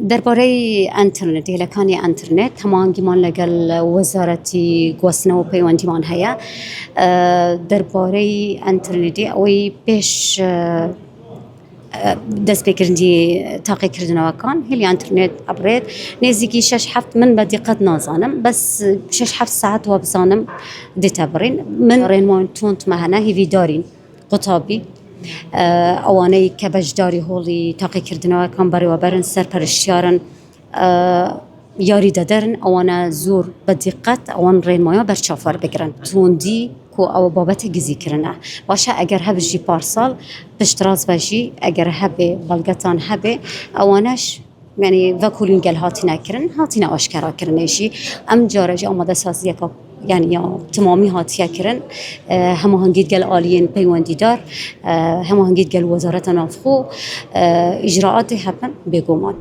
درباره انترنت هلکانی انترنت همان گمان لگل وزارتی گوسنو پیوندیمان هیا درباره انترنتی اوی پیش دست بکردی تاقی کردن وکان هلی انترنت ابرد نزدیکی 6-7 من بدی قد نازانم بس 6-7 ساعت و بزانم دتابرین من رنمان تونت مهنا هیوی دارین قطابی اوانه که بجداری هولی تاقی کردن وکان بری و برن سر پرشیارن یاری دادرن اوانه زور بدقت اوان رنمایا برچافار بگیرن توندی کو او بابت گزی کرنه باشه اگر هبجی پارسال بشتراز باشی اگر هبه بلگتان هبه اوانش يعني وكلين قال هاتينا كرن هاتينا أشكرا كرنيشي أم جارج آماده سازی که يعني يا تمامي هاتيا كرن هم هنجيد قال آليين بيوندي دار هم هنجيد قال وزارة نافخو إجراءات هبن بيقومان